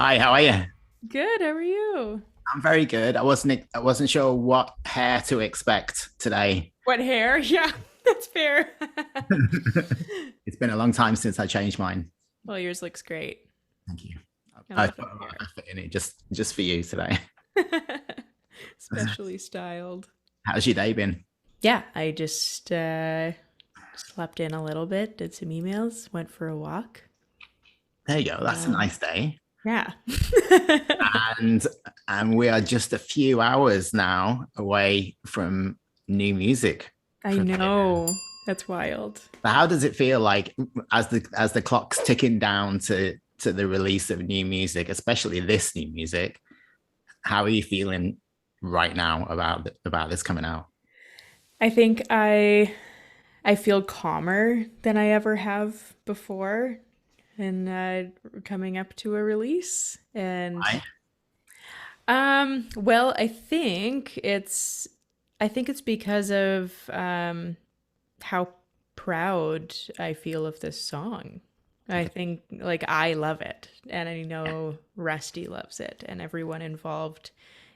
Hi, how are you? Good, how are you? I'm very good. I wasn't sure what hair to expect today. What hair? Yeah, that's fair. It's been a long time since I changed mine. Well, yours looks great. Thank you. I I love put that a lot of hair. effort in it just for you today. Specially styled. How's your day been? Yeah, I just slept in a little bit, did some emails, went for a walk. There you go. That's a Um, nice day. yeah. And and we are just a few hours now away from new music I from you. know. That's wild. So how does it feel like as the clock's ticking down to the release of new music, especially this new music? How are you feeling right now about this coming out? I think I feel calmer than I ever have before and coming up to a release. And Right? well, I think it's because of how proud I feel of this song. I Okay. think like I love it and I know Rusty loves it and everyone involved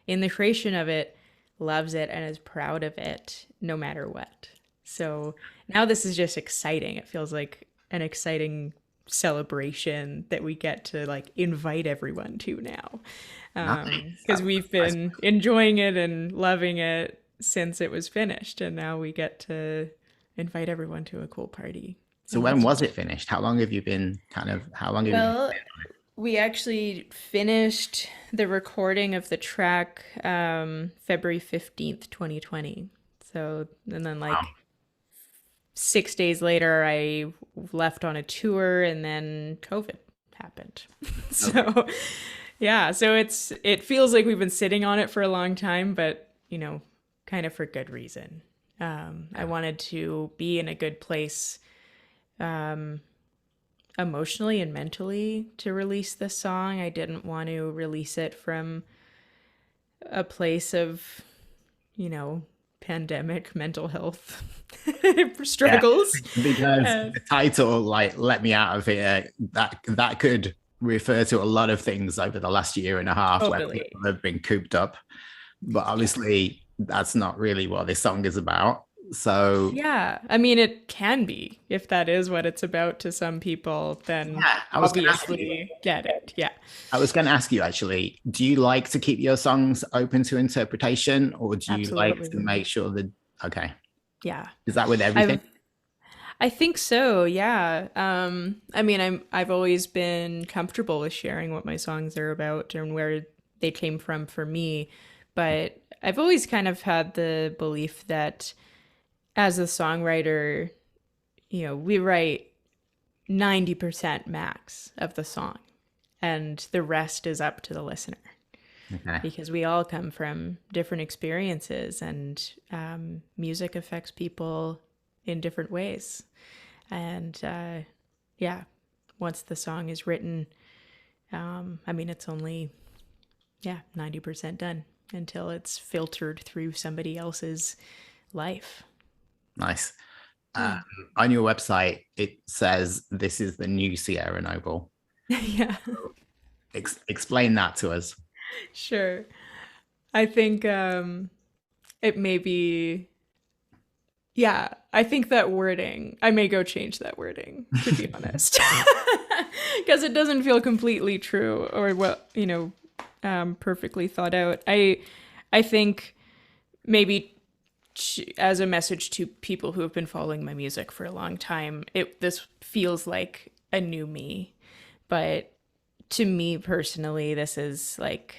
in the creation of it loves it and is proud of it no matter what. So now this is just exciting. It feels like an exciting celebration that we get to like invite everyone to now Nice. because we've That's- been enjoying it and loving it since it was finished, and now we get to invite everyone to a cool party. So And when that's was it finished? How long have you been well, we actually finished the recording of the track February 15th, 2020. So, and then wow. like 6 days later, I left on a tour, and then COVID happened. Okay. So, yeah, so it feels like we've been sitting on it for a long time, but kind of for good reason. I Yeah. wanted to be in a good place um, emotionally and mentally to release this song. I didn't want to release it from a place of, you know, pandemic mental health Yeah. struggles. Because Uh, the title, like "Let Me Out of Here," that could refer to a lot of things over the last year and a half where totally. people have been cooped up. But Yeah. obviously, that's not really what this song is about. So Yeah. I mean, it can be. If that is what it's about to some people, then yeah, obviously get it. Yeah. I was going to ask you actually, do you like to keep your songs open to interpretation or do you like to Absolutely. make sure that, okay, Yeah. is that with everything? I've I think so, yeah. I mean, I've always been comfortable with sharing what my songs are about and where they came from for me, but I've always kind of had the belief that as a songwriter, we write 90% max of the song, and the rest is up to the listener Okay. because we all come from different experiences, and music affects people in different ways. And yeah, once the song is written, I mean, it's only, yeah, 90% done until it's filtered through somebody else's life. Nice. Um, Yeah. on your website, it says this is the new Sierra Noble. Yeah, Explain that to us. sure. I think it may be, yeah, I think that wording, I may go change that wording, to be honest. Because it doesn't feel completely true or, well, perfectly thought out. I think maybe as a message to people who have been following my music for a long time, this feels like a new me. But to me personally, this is like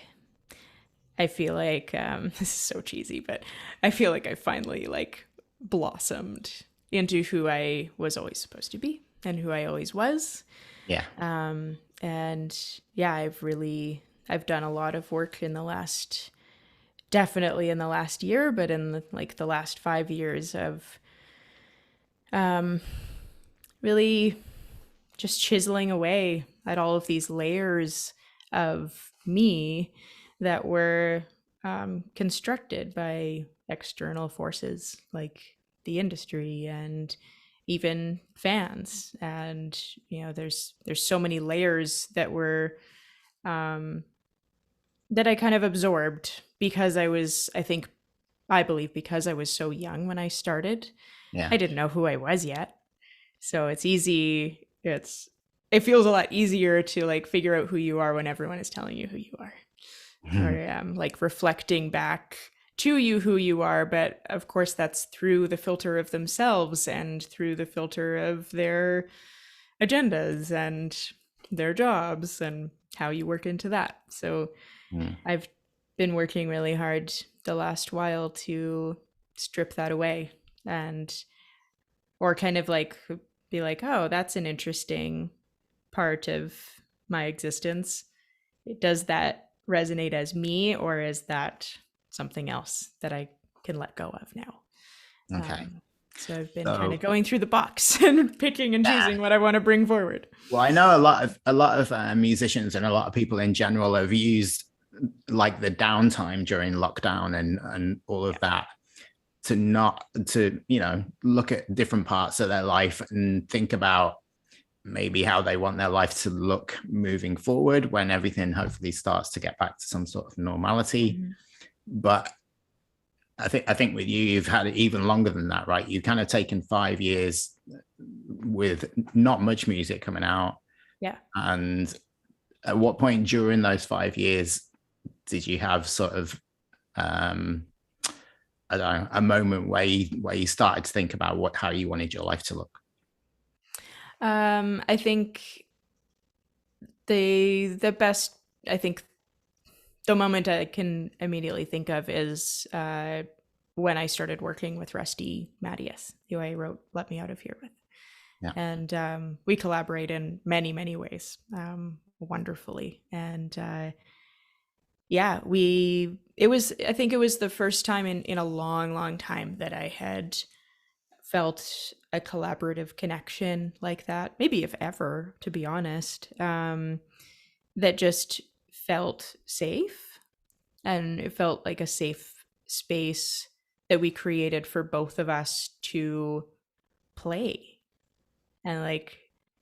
I feel like this is so cheesy, but I feel like I finally like blossomed into who I was always supposed to be and who I always was. Yeah. And yeah, I've done a lot of work in the last definitely in the last year, but in the last 5 years of really just chiseling away at all of these layers of me that were constructed by external forces like the industry and even fans. And there's so many layers that were that I kind of absorbed because I believe because I was so young when I started. Yeah. I didn't know who I was yet. So it's easy. It feels a lot easier to like figure out who you are when everyone is telling you who you are. Or like reflecting back to you who you are, but of course that's through the filter of themselves and through the filter of their agendas and their jobs and how you work into that. So I've been working really hard the last while to strip that away and or kind of like be like, oh, that's an interesting part of my existence. Does that resonate as me, or is that something else that I can let go of now? Okay. So I've been kind of So going through the box and picking and yeah. choosing what I want to bring forward. Well, I know a lot of musicians and a lot of people in general have used like the downtime during lockdown and all of that to not to look at different parts of their life and think about maybe how they want their life to look moving forward when everything hopefully starts to get back to some sort of normality. But I think with you, you've had it even longer than that, right? You've kind of taken 5 years with not much music coming out. Yeah. And at what point during those 5 years did you have sort of I don't know, a moment where you started to think about how you wanted your life to look? I think the best, I think the moment I can immediately think of is when I started working with Rusty Mattias, who I wrote "Let Me Out of Here" with. Yeah. And we collaborate in many, many ways, wonderfully. And yeah, I think it was the first time in a long, long time that I had felt a collaborative connection like that, maybe if ever, to be honest, that just felt safe. And it felt like a safe space that we created for both of us to play and like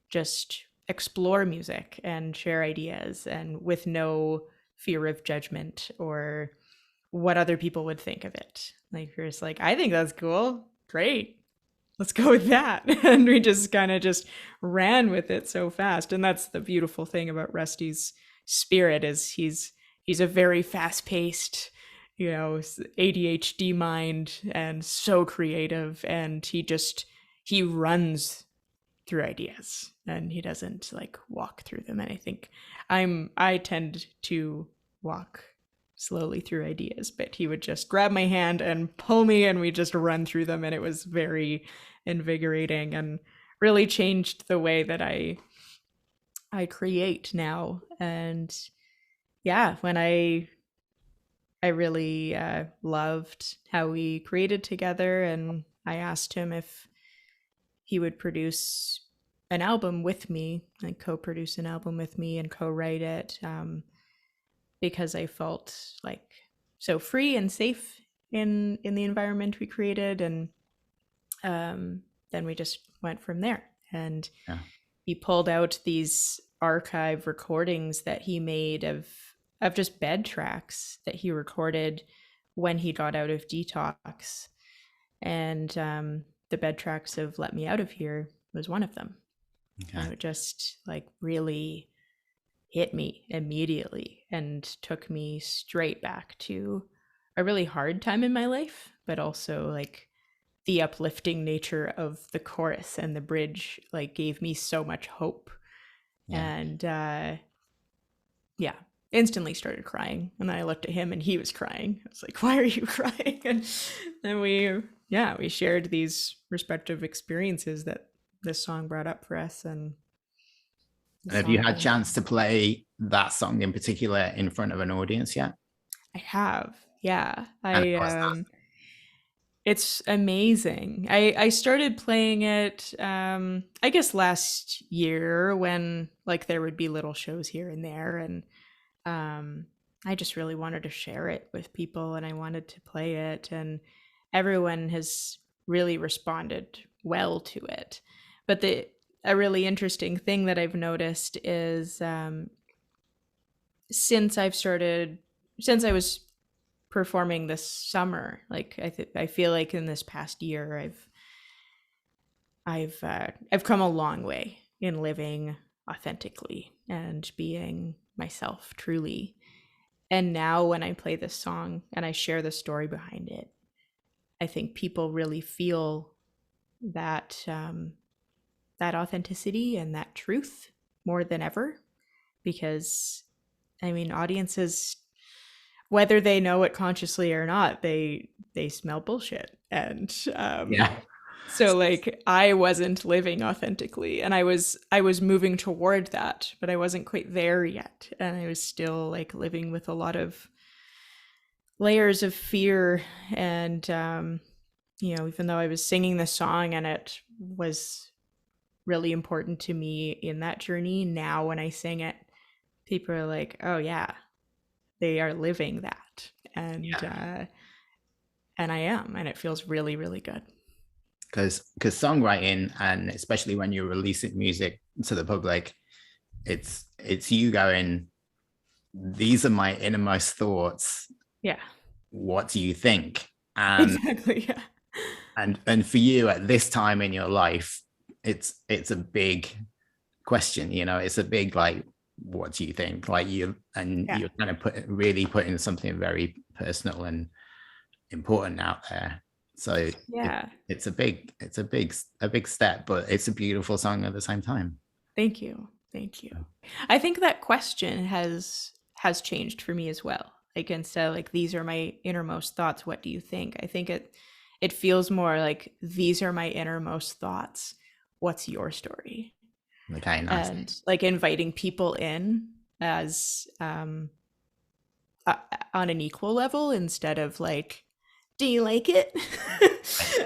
just explore music and share ideas and with no fear of judgment or what other people would think of it. Like you're just like, I think that's cool. Great. Let's go with that. And we just kind of just ran with it so fast. And that's the beautiful thing about Rusty's spirit is he's a very fast-paced, ADHD mind and so creative, and he runs through ideas and he doesn't like walk through them. And I think I tend to walk slowly through ideas, but he would just grab my hand and pull me and we just run through them, and it was very invigorating and really changed the way that I create now. And yeah, when I really loved how we created together, and I asked him if he would produce an album with me, like co-produce an album with me and co-write it, because I felt like so free and safe in the environment we created. And then we just went from there. And he pulled out these archive recordings that he made of just bed tracks that he recorded when he got out of detox. And the bed tracks of "Let Me Out of Here" was one of them. Okay. And it just like really hit me immediately and took me straight back to a really hard time in my life, but also like the uplifting nature of the chorus and the bridge like gave me so much hope. And instantly started crying. And then I looked at him and he was crying. I was like, why are you crying? And then we shared these respective experiences that this song brought up for us. And have you had a chance to play that song in particular in front of an audience yet? I have. Yeah. It's amazing. I started playing it, I guess last year when like there would be little shows here and there. And I just really wanted to share it with people and I wanted to play it. And everyone has really responded well to it. But a really interesting thing that I've noticed is since I was performing this summer, like I feel like in this past year I've come a long way in living authentically and being myself truly. And now when I play this song and I share the story behind it, I think people really feel that that authenticity and that truth more than ever. Because I mean, audiences, whether they know it consciously or not, they smell bullshit. And Yeah. so like I wasn't living authentically, and I was moving toward that, but I wasn't quite there yet, and I was still like living with a lot of layers of fear. And even though I was singing this song and it was really important to me in that journey, now when I sing it, people are like, oh yeah, they are living that. And I am, and it feels really, really good. Because songwriting, and especially when you're releasing music to the public, it's you going, these are my innermost thoughts. Yeah. What do you think? And Exactly. Yeah. and for you at this time in your life, it's a big question. It's a big, like, what do you think? Like, Yeah. you're kind of really putting something very personal and important out there. So Yeah. it's a big step, but it's a beautiful song at the same time. Thank you. Thank you. I think that question has changed for me as well. Like, instead of like, these are my innermost thoughts, what do you think? I think it feels more like, these are my innermost thoughts. What's your story? Okay, nice. And like inviting people in as on an equal level, instead of like, do you like it?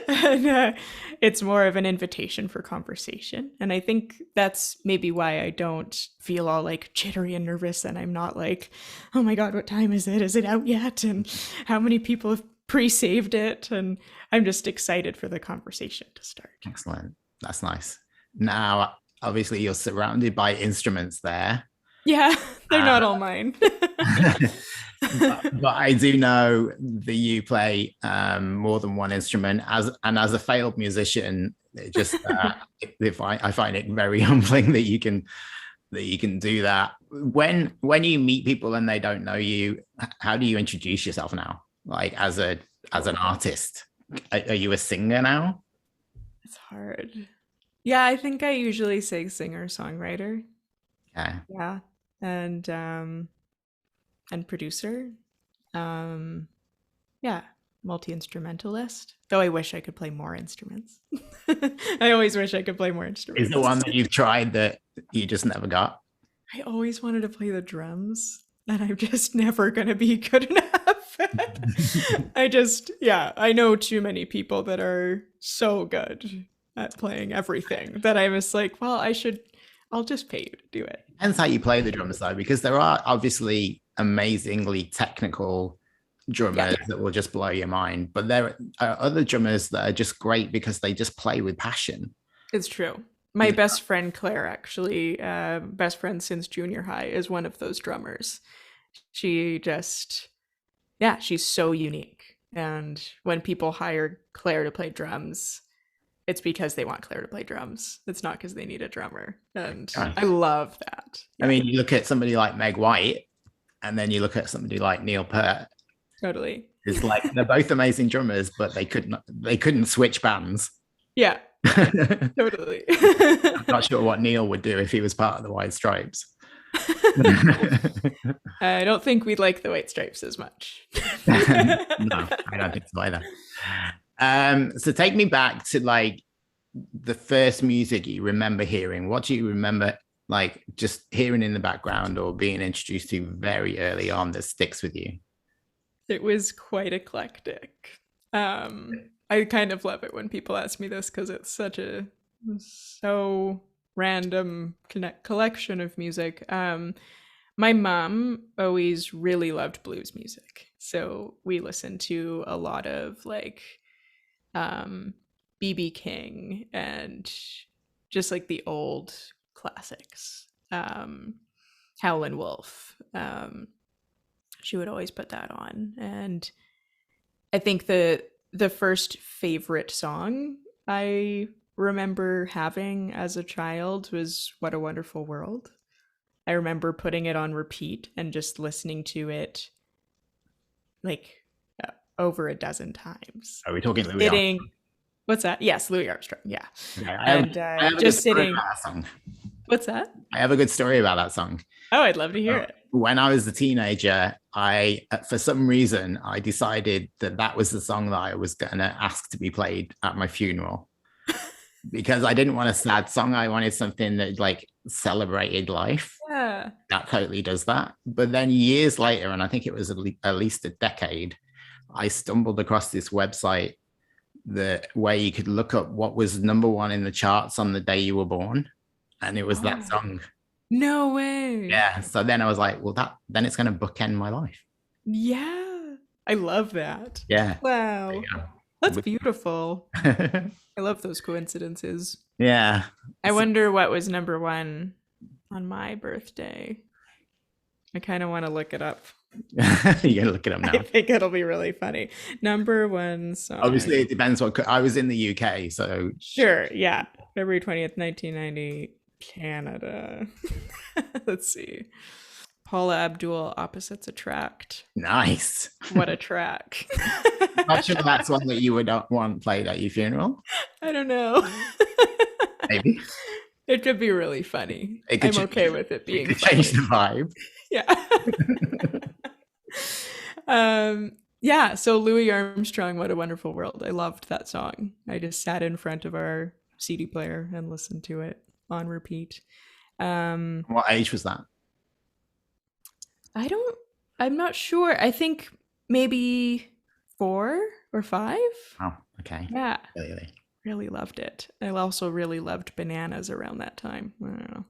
And it's more of an invitation for conversation. And I think that's maybe why I don't feel all like jittery and nervous, and I'm not like, oh my god, what time is it? Is it out yet? And how many people have pre-saved it? And I'm just excited for the conversation to start. Excellent. That's nice. Now, obviously, you're surrounded by instruments there. Yeah, they're Uh, not all mine. but I do know that you play more than one instrument. As a failed musician, it just if I find it very humbling that you can do that. When you meet people and they don't know you, how do you introduce yourself now? Like, as an artist, are you a singer now? It's hard. Yeah, I think I usually say singer-songwriter. Yeah. Yeah. And producer. Um yeah, multi-instrumentalist. Though I wish I could play more instruments. I always wish I could play more Is instruments. the one that you've tried that you just never got? I always wanted to play the drums, and I'm just never going to be good enough. Yeah, I know too many people that are so good at playing everything that I was like, well, I'll just pay you to do it. Depends how you play the drums, though, because there are obviously amazingly technical Yeah, drummers that will just blow your mind, but there are other drummers that are just great because they just play with passion. it's true. My best friend Claire, actually, best friend since junior high, is one of those drummers. She just, yeah, she's so unique. And when people hire Claire to play drums, it's because they want Claire to play drums. It's not because they need a drummer. And I love that. I Yeah, mean, you look at somebody like Meg White, and then you look at somebody like Neil Peart. totally. It's like they're both amazing drummers, but they couldn't switch bands. Yeah, yeah, I'm totally. not sure what Neil would do if he was part of the White Stripes. I don't think we'd like the White Stripes as much. No, I don't think so either. So take me back to like the first music you remember hearing. What do you remember, like, just hearing in the background or being introduced to very early on that sticks with you? It was quite eclectic. I kind of love it when people ask me this, because it's so random collection of music. My mom always really loved blues music, so we listened to a lot of like BB King and just like the old classics. Howlin' Wolf. She would always put that on. And I think the first favorite song I remember having as a child was What a Wonderful World. I remember putting it on repeat and just listening to it like over a dozen times. Are we talking Louis Sitting. Armstrong? What's that? Yes, Louis Armstrong. Yeah. Okay, And I have a good just story sitting. about that song. What's that? I have a good story about that song. Oh, I'd love to hear it. When I was a teenager, I, for some reason, I decided that that was the song that I was going to ask to be played at my funeral because I didn't want a sad song. I wanted something that like celebrated life. Yeah. That totally does that. But then years later, and I think it was at least a decade, I stumbled across this website where you could look up what was number one in the charts on the day you were born, and it was that song. No way. Yeah. So then I was like, well, then it's going to bookend my life. Yeah. I love that. Yeah. Wow. That's beautiful. I love those coincidences. Yeah. I wonder what was number one on my birthday. I kind of want to look it up. You gotta look it up now. I think it'll be really funny. Number one song. Obviously, it depends what I was in the UK, so sure. Yeah. February 20th, 1990, Canada. Let's see. Paula Abdul, Opposites Attract. Nice. What a track. Not sure that's one that you would want played at your funeral. I don't know. Maybe. It could be really funny. I'm okay with it being funny. Change the vibe. Yeah. Yeah, so Louis Armstrong, What a Wonderful World. I loved that song. I just sat in front of our CD player and listened to it on repeat. What age was that? I'm not sure. I think maybe 4 or 5. Oh, okay. Yeah. Really loved it. I also really loved Bananas around that time. I don't know.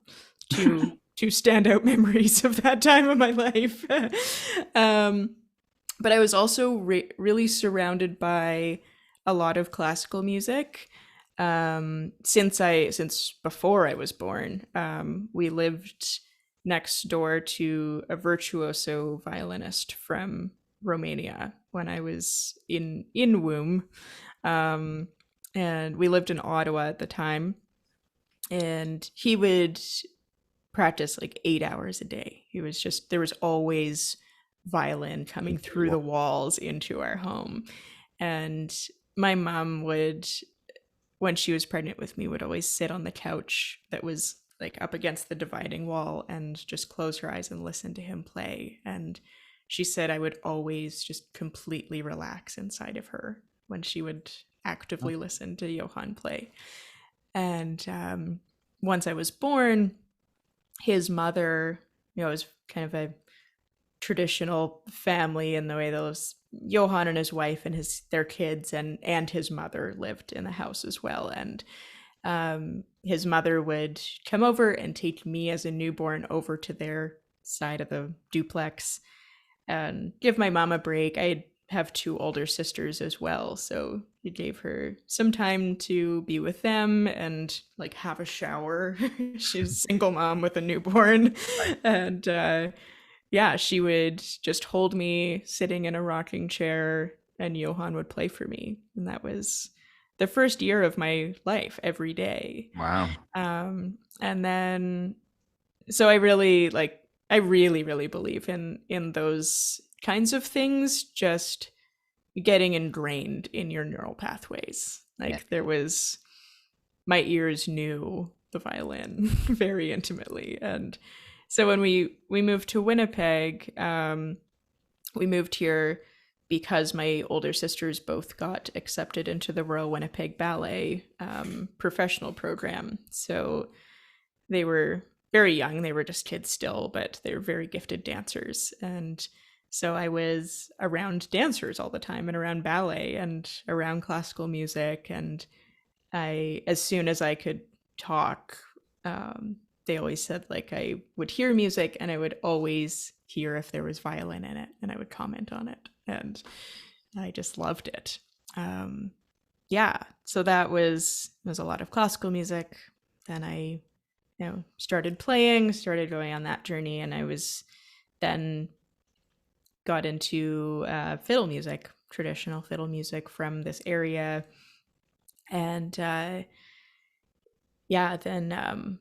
Two standout memories of that time of my life. But I was also really surrounded by a lot of classical music. Since before I was born, we lived next door to a virtuoso violinist from Romania when I was in womb. And we lived in Ottawa at the time. And he would practice like 8 hours a day. There was always violin coming through the walls into our home. And my mom would, when she was pregnant with me, would always sit on the couch that was like up against the dividing wall and just close her eyes and listen to him play. And she said I would always just completely relax inside of her when she would actively listen to Johann play. And once I was born, his mother, it was kind of a traditional family in the way that was Johann and his wife and their kids and his mother lived in the house as well. And his mother would come over and take me as a newborn over to their side of the duplex and give my mom a break. I have 2 older sisters as well, so it gave her some time to be with them and like have a shower. She's a single mom with a newborn. And yeah, she would just hold me sitting in a rocking chair and Johann would play for me. And that was the first year of my life every day. Wow. And then, so I really believe in those kinds of things just getting ingrained in your neural pathways. There was, my ears knew the violin very intimately. And so when we moved to Winnipeg, we moved here because my older sisters both got accepted into the Royal Winnipeg Ballet professional program. So they were very young. They were just kids still, but they were very gifted dancers. And so I was around dancers all the time and around ballet and around classical music. And as soon as I could talk, they always said like I would hear music and I would always hear if there was violin in it and I would comment on it. And I just loved it. Yeah. So that was a lot of classical music. Then I started going on that journey, and I was then got into fiddle music, traditional fiddle music from this area. And then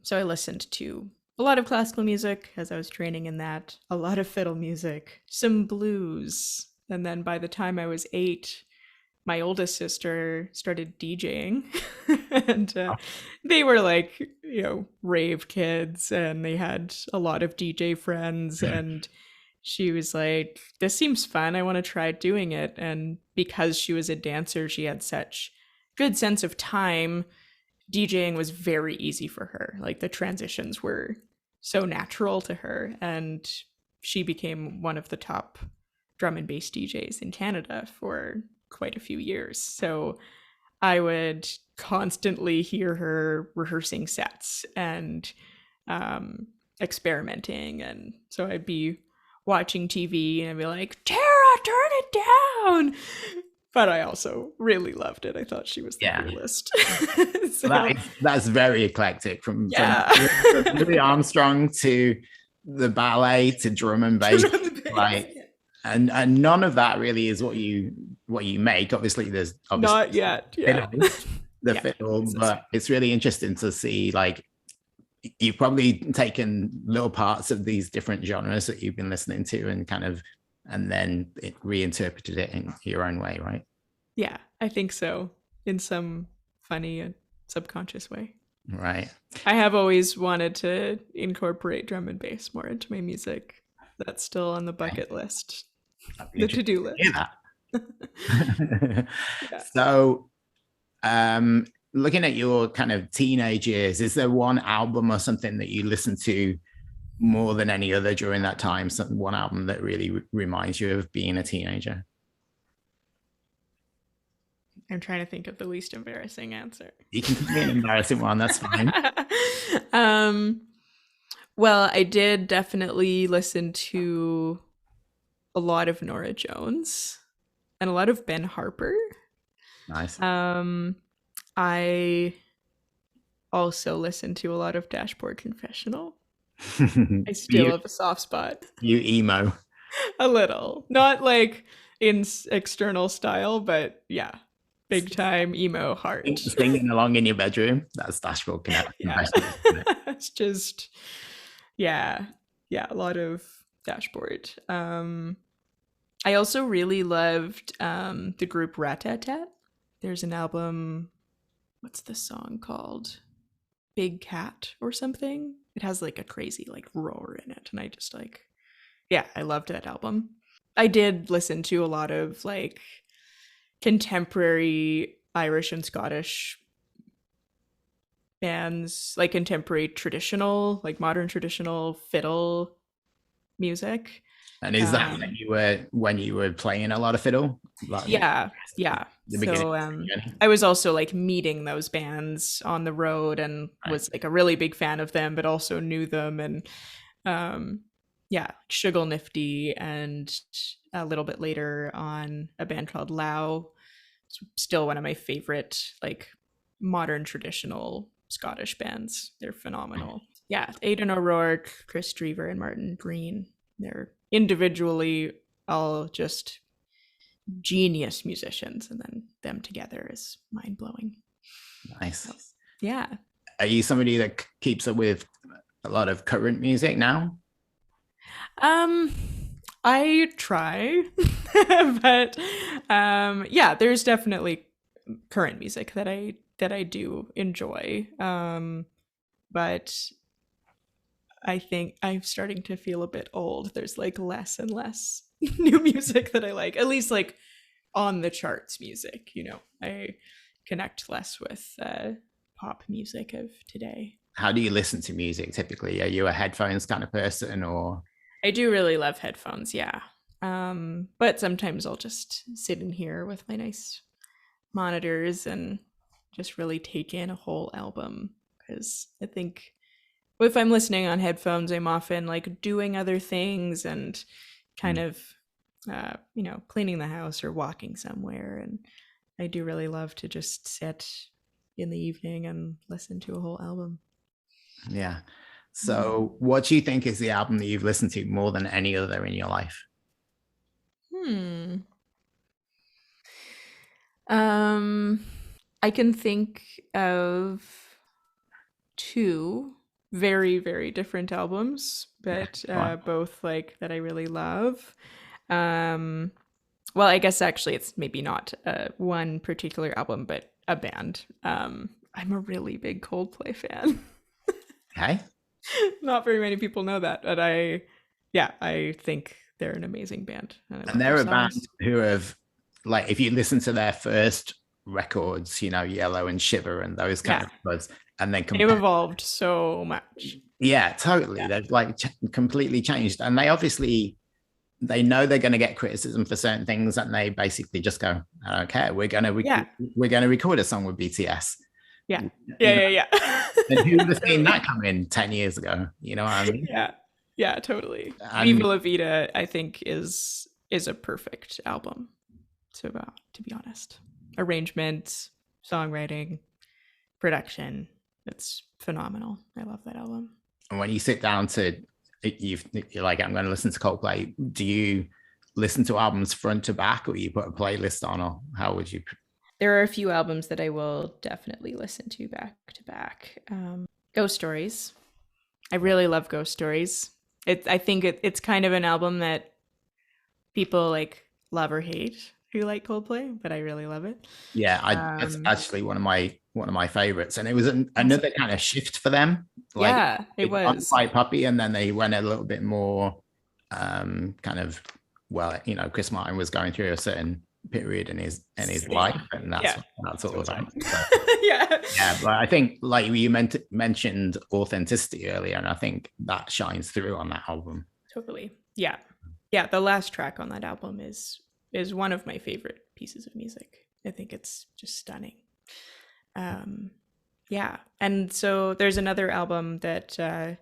so I listened to a lot of classical music as I was training in that, a lot of fiddle music, some blues. And then by the time I was 8, my oldest sister started DJing. And they were like, rave kids, and they had a lot of DJ friends. And she was like, this seems fun, I want to try doing it. And because she was a dancer, she had such good sense of time. DJing was very easy for her. Like, the transitions were so natural to her, and she became one of the top drum and bass DJs in Canada for quite a few years. So I would constantly hear her rehearsing sets and experimenting. And so I'd be watching TV and I'd be like, Tara, turn it down. But I also really loved it. I thought she was the coolest. So, that's very eclectic, from Louis Armstrong to the ballet to drum and bass. Like, and none of that really is what you make. Obviously, there's not yet. The fiddle, but it's really interesting to see, like, you've probably taken little parts of these different genres that you've been listening to and then reinterpreted it in your own way, right? Yeah, I think so, in some funny and subconscious way. Right. I have always wanted to incorporate drum and bass more into my music. That's still on the bucket list, the to-do list. So, looking at your kind of teenage years, is there one album or something that you listen to more than any other during that time? One album that really reminds you of being a teenager? I'm trying to think of the least embarrassing answer. You can give me an embarrassing one, that's fine. Well, I did definitely listen to a lot of Norah Jones and a lot of Ben Harper. Nice. I also listened to a lot of Dashboard Confessional. I still have a soft spot. You emo. A little. Not like in external style, but yeah. Big time emo heart. Singing along in your bedroom. That's Dashboard Confessional. It's just, a lot of Dashboard. I also really loved the group Rat-tat-tat. There's an album, what's the song called? Big Cat or something. It has like a crazy like roar in it, and I just like, I loved that album. I did listen to a lot of like contemporary Irish and Scottish bands, like contemporary traditional, like modern traditional fiddle music. And is that when you were playing a lot of fiddle? Yeah. So I was also like meeting those bands on the road, and was like a really big fan of them, but also knew them. And Sugar Nifty, and a little bit later on a band called Lau. It's still one of my favorite like modern traditional Scottish bands. They're phenomenal. Yeah, Aidan O'Rourke, Chris Drever, and Martin Green. They're individually all just genius musicians, and then them together is mind-blowing. Nice. So, yeah. Are you somebody that keeps up with a lot of current music now? I try, but there's definitely current music that I do enjoy. But I think I'm starting to feel a bit old. There's like less and less new music that I like, at least like on the charts music. I connect less with pop music of today. How do you listen to music typically? Are you a headphones kind of person, or? I do really love headphones, yeah. But sometimes I'll just sit in here with my nice monitors and just really take in a whole album, because I think if I'm listening on headphones, I'm often like doing other things and kind of, cleaning the house or walking somewhere. And I do really love to just sit in the evening and listen to a whole album. Yeah. Mm. So, what do you think is the album that you've listened to more than any other in your life? Hmm. Um, I can think of two very, very different albums, Yeah. but Go on. both like that I really love. Um, well, I guess actually it's maybe not one particular album, but a band. I'm a really big Coldplay fan. Okay. Not very many people know that, but I think they're an amazing band, and I And love their they're a band songs. who have, like, if you listen to their first records, Yellow and Shiver and those kind Yeah, of records, and then they've compare. evolved so much. Yeah, totally. Yeah, They've like completely changed. And they obviously they know they're going to get criticism for certain things, and they basically just go, I don't care. yeah, We're going to record a song with BTS. yeah, You know, yeah, yeah. and who would have seen Totally. that come in 10 years ago? You know what I mean? Yeah, yeah, totally. Viva And La Vida, I think, is a perfect album. To be honest, arrangement, songwriting, production, it's phenomenal. I love that album. when you sit down to you're like, I'm going to listen to Coldplay, do you listen to albums front to back, or you put a playlist on, or how would you? There are a few albums that I will definitely listen to back to back. Ghost Stories. I really love Ghost Stories. I think it's kind of an album that people like love or hate who like Coldplay, but I really love it. Yeah, that's Um, actually one of my favorites, and it was another Awesome. kind of shift for them. Like, Yeah, it it got was. quite poppy, and then they went a little bit more kind of, well, Chris Martin was going through a certain period in his Yeah, life, and that's yeah, what that's all totally. about. So Yeah, yeah, but I think, like, you mentioned authenticity earlier, and I think that shines through on that album. totally. Yeah, yeah. The last track on that album is one of my favorite pieces of music. I think it's just stunning. Um, yeah, and so there's another album that I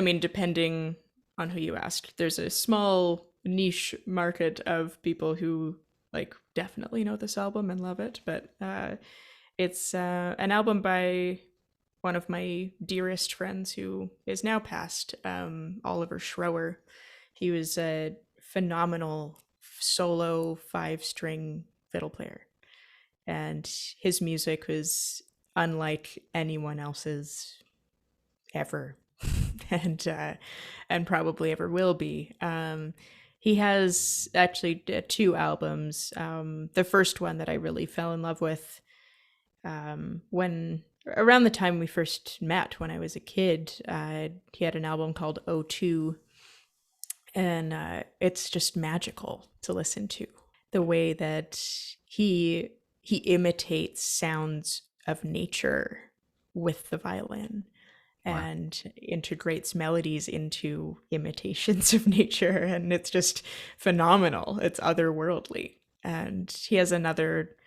mean, depending on who you asked, there's a small niche market of people who like definitely know this album and love it, but it's an album by one of my dearest friends who is now passed, Oliver Schroer. He was a phenomenal solo 5-string fiddle player, and his music was unlike anyone else's ever, and probably ever will be. He has actually two albums. The first one that I really fell in love with when around the time we first met when I was a kid, he had an album called O2, and it's just magical to listen to. The way that he he imitates sounds of nature with the violin Wow. and integrates melodies into imitations of nature, and it's just phenomenal. It's otherworldly. And he has another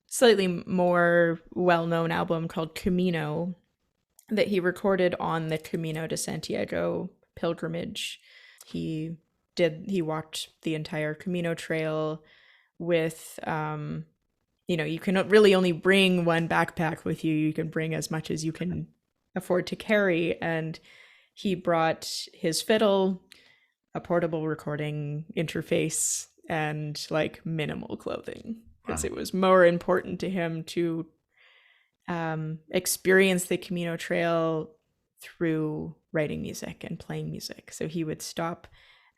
slightly more well-known album called Camino that he recorded on the Camino de Santiago pilgrimage. He walked the entire Camino trail with you can really only bring one backpack with you. You can bring as much as you can afford to carry, and he brought his fiddle, a portable recording interface, and like minimal clothing because Wow. it was more important to him to experience the Camino Trail through writing music and playing music. So he would stop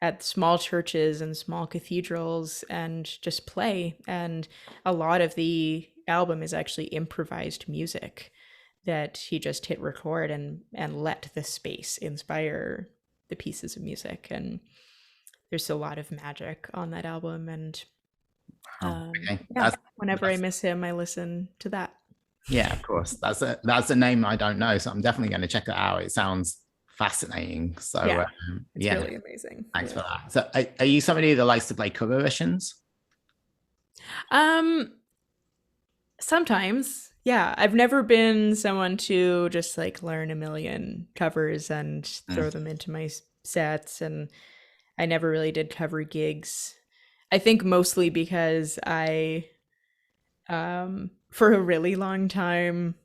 at small churches and small cathedrals and just play. And a lot of the album is actually improvised music that he just hit record and let the space inspire the pieces of music. And there's a lot of magic on that album. And Wow. Okay. yeah, whenever I miss him, I listen to that. Yeah, of course. That's a name I don't know, so I'm definitely going to check it out. It sounds fascinating. So Yeah, it's yeah, really amazing. thanks Yeah. for that. So are you somebody that likes to play cover versions? Um, Sometimes, yeah. I've never been someone to just like learn a million covers and Mm. throw them into my sets, and I never really did cover gigs. I think mostly because for a really long time,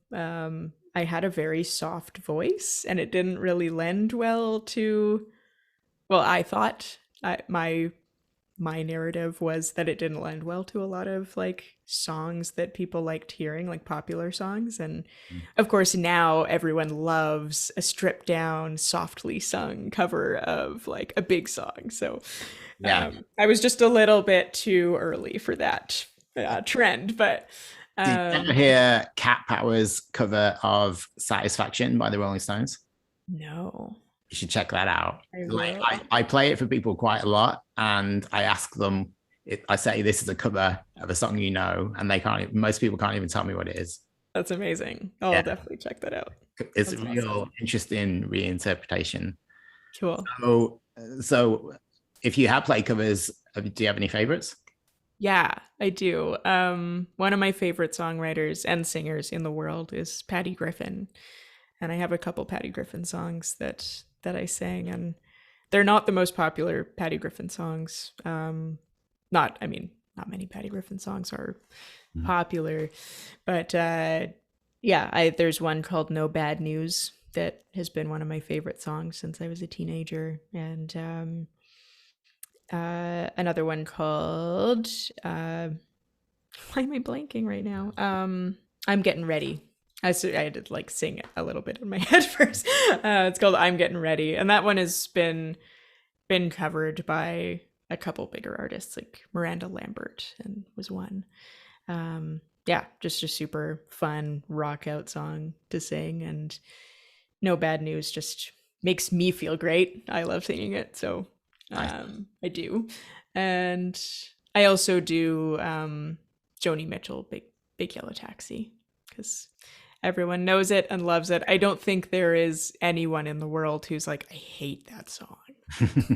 I had a very soft voice and it didn't really lend well to, well, I thought my narrative was that it didn't lend well to a lot of like songs that people liked hearing, like popular songs. And of course, now everyone loves a stripped down, softly sung cover of like a big song. So Yeah. I was just a little bit too early for that trend. But Did you ever um, hear Cat Power's cover of Satisfaction by the Rolling Stones? no, You should check that out. I Like will. I play it for people quite a lot, and I ask them. I say this is a cover of a song you know, and they can't. Most people can't even tell me what it is. That's amazing. Oh, I'll Yeah, definitely check that out. it's a That's real awesome. interesting reinterpretation. Cool. So if you have played covers, do you have any favorites? Yeah, I do. One of my favorite songwriters and singers in the world is Patty Griffin, and I have a couple Patty Griffin songs that I sang, and they're not the most popular Patty Griffin songs. Not, I mean, not many Patty Griffin songs are Mhm. popular, but yeah, there's one called "No Bad News" that has been one of my favorite songs since I was a teenager, and another one called uh, why am I blanking right now? I'm Getting Ready. I had to like sing it a little bit in my head first. It's called I'm Getting Ready, and that one has been covered by a couple bigger artists like Miranda Lambert and was one. Yeah, just a super fun rock out song to sing, and No Bad News just makes me feel great. I love singing it, so Nice. I do. And I also do Joni Mitchell, Big Yellow Taxi, because everyone knows it and loves it. I don't think there is anyone in the world who's like, I hate that song.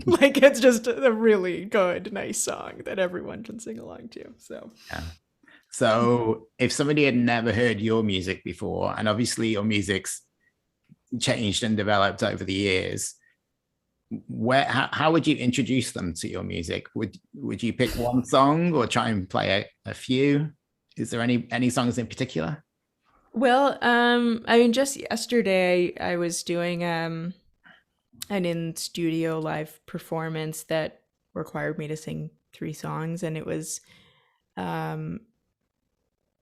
Like it's just a really good, nice song that everyone can sing along to. So Yeah. So if somebody had never heard your music before, and obviously your music's changed and developed over the years, how would you introduce them to your music? Would you pick one song or try and play a few? Is there any songs in particular? well, I mean, just yesterday I was doing an in studio live performance that required me to sing three songs, and um,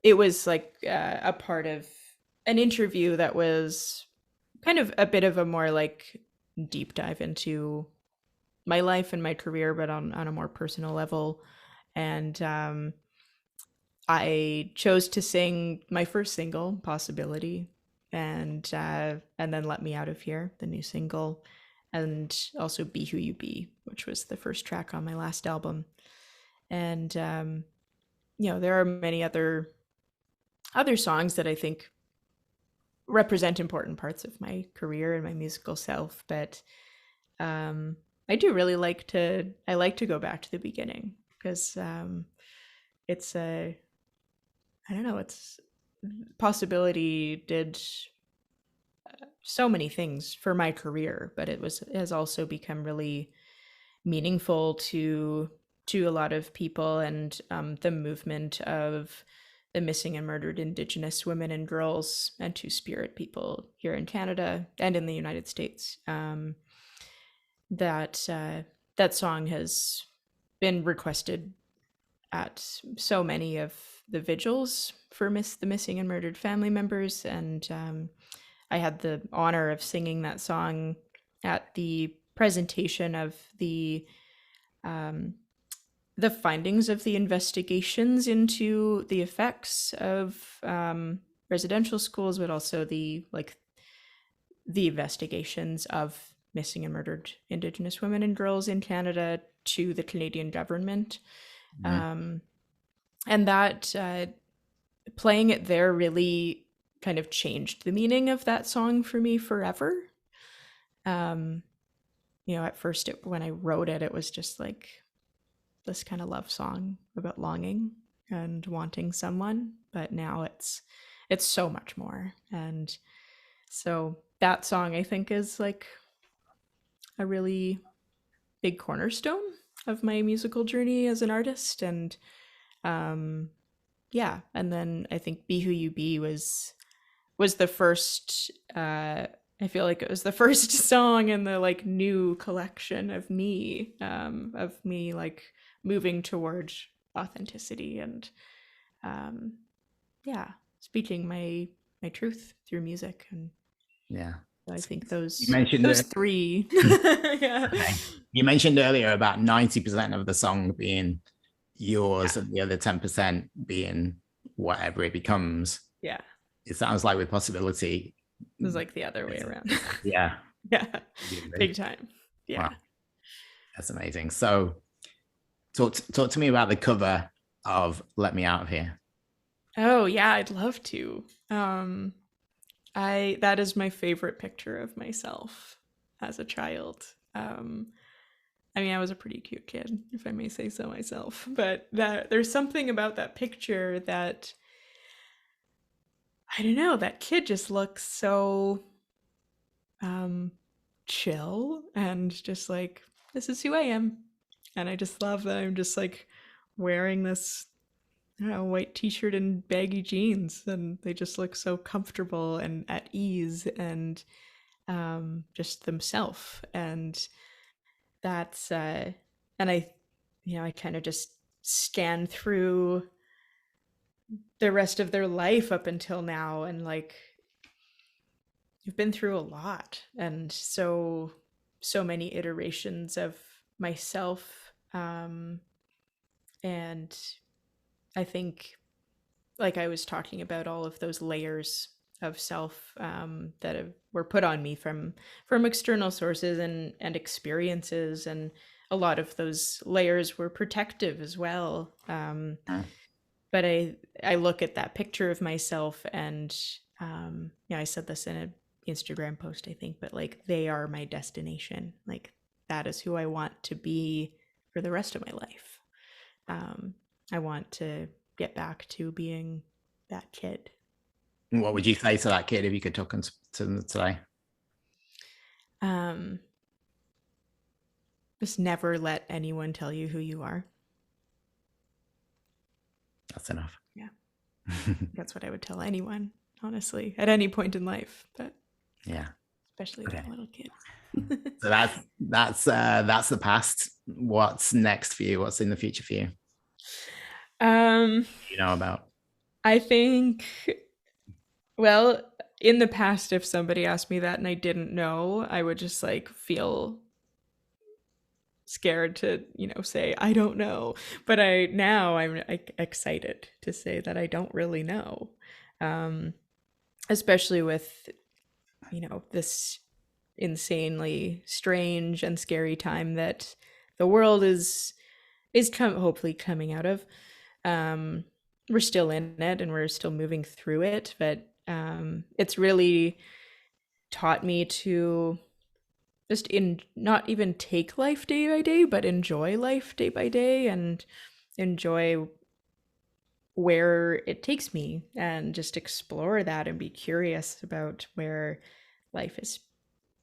it was like a part of an interview that was kind of a bit of a more like deep dive into my life and my career, but on a more personal level. And I chose to sing my first single, "Possibility," and then "Let Me Out of Here," the new single, and also "Be Who You Be," which was the first track on my last album. And there are many other songs that I think represent important parts of my career and my musical self, but um, I do really like to go back to the beginning because it's a I don't know, it's Possibility did so many things for my career, but it has also become really meaningful to a lot of people, and the movement of the missing and murdered Indigenous women and girls and Two-Spirit people here in Canada and in the United States. That song has been requested at so many of the vigils for the missing and murdered family members, and I had the honor of singing that song at the presentation of um, the findings of the investigations into the effects of residential schools, but also the investigations of missing and murdered Indigenous women and girls in Canada to the Canadian government. Mhm. Um, and that playing it there really kind of changed the meaning of that song for me forever. Um, at first, when I wrote it, it was just like this kind of love song about longing and wanting someone, but now it's so much more. And so that song I think is like a really big cornerstone of my musical journey as an artist. And um yeah, and then I think Be Who You Be was the first I feel like it was the first song in the like new collection of me like moving towards authenticity and yeah, speaking my truth through music. And Yeah. I think You those mentioned those three. Yeah. okay. You mentioned earlier about 90% of the song being yours Yeah. and the other 10% being whatever it becomes. Yeah. It sounds like with possibility. It was like the other way around. Yeah. Yeah. Big time. Yeah. Wow. That's amazing. So talk to me about the cover of Let Me Out of Here. Oh, yeah, I'd love to. I that is my favorite picture of myself as a child. I mean, I was a pretty cute kid, if I may say so myself, but that there's something about that picture that I don't know, that kid just looks so um chill and just like this is who I am. And I just love that I'm just like wearing this I don't know, white t-shirt and baggy jeans and they just look so comfortable and at ease and just themselves. And that's and I I kind of just scan through the rest of their life up until now and like you've been through a lot and so many iterations of myself and I think like I was talking about all of those layers of self that were put on me from external sources and experiences, and a lot of those layers were protective as well. But I look at that picture of myself, and I said this in an Instagram post, I think, but like they are my destination. Like that is who I want to be for the rest of my life. I want to get back to being that kid. What would you say to that kid if you could talk to them today? Just never let anyone tell you who you are. That's enough. Yeah. That's what I would tell anyone, honestly, at any point in life, but yeah, especially that little kid. So that's the past. What's next for you? What's in the future for you? You know about? I think, well, in the past, if somebody asked me that and I didn't know, I would just like feel scared to say I don't know. But I'm like excited to say that I don't really know, especially with this insanely strange and scary time that the world is hopefully coming out of. We're still in it and we're still moving through it, but it's really taught me to just not even take life day by day, but enjoy life day by day and enjoy where it takes me and just explore that and be curious about where life is,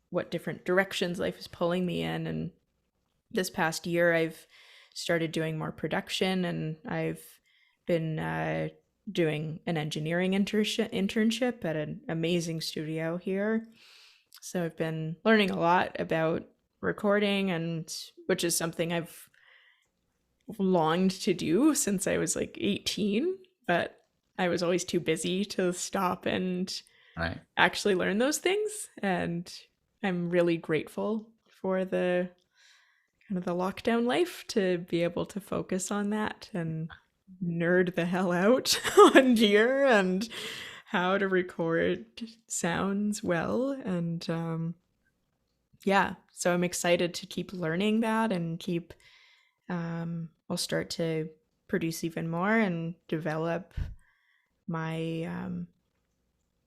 what different directions life is pulling me in. And this past year, I've started doing more production and I've been doing an engineering internship at an amazing studio here. So I've been learning a lot about recording, and which is something I've longed to do since I was like 18, but I was always too busy to stop and actually learn those things. And I'm really grateful for the kind of the lockdown life to be able to focus on that and nerd the hell out on gear and how to record sounds well. And so I'm excited to keep learning that and keep I'll start to produce even more and develop my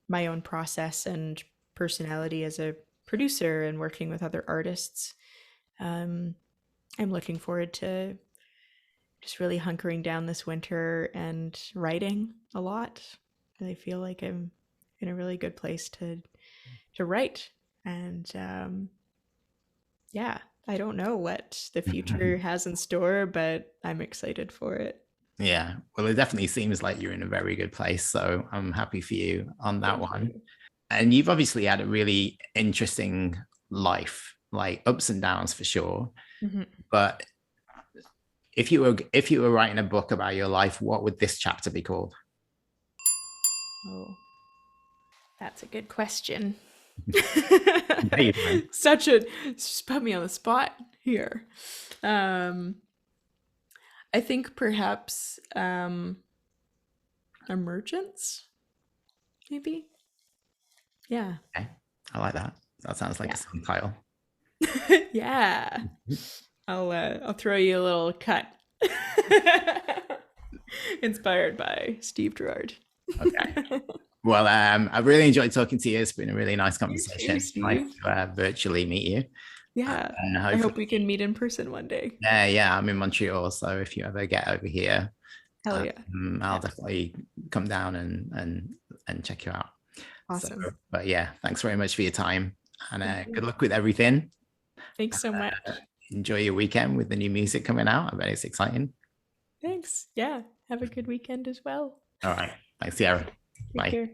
my own process and personality as a producer and working with other artists. I'm looking forward to just really hunkering down this winter and writing a lot. I feel like I'm in a really good place to write. And I don't know what the future has in store, but I'm excited for it. Yeah. Well, it definitely seems like you're in a very good place. So I'm happy for you on that Thank one. you. And you've obviously had a really interesting life, like ups and downs for sure. Mhm. But if you were writing a book about your life, what would this chapter be called? Oh, that's a good question. Amazing. Such a just put me on the spot here. Um, I think perhaps emergence, maybe. Yeah, Okay. I like that. That sounds like a yeah, song title. yeah. I'll throw you a little cut. Inspired by Steve Gerard. Okay. Well, I really enjoyed talking to you. It's been a really nice You too, conversation. Nice Steve. to virtually meet you. Yeah. And I hope hopefully, we can meet in person one day. yeah, I'm in Montreal. So if you ever get over here, Hell yeah. I'll Yeah. definitely come down and check you out. So, Awesome. but yeah, thanks very much for your time, and Thank good you. luck with everything. Thanks so Uh, much. enjoy your weekend with the new music coming out. I bet it's exciting. Thanks. Yeah. Have a good weekend as well. All right. Thanks, Sierra. Take Bye. care.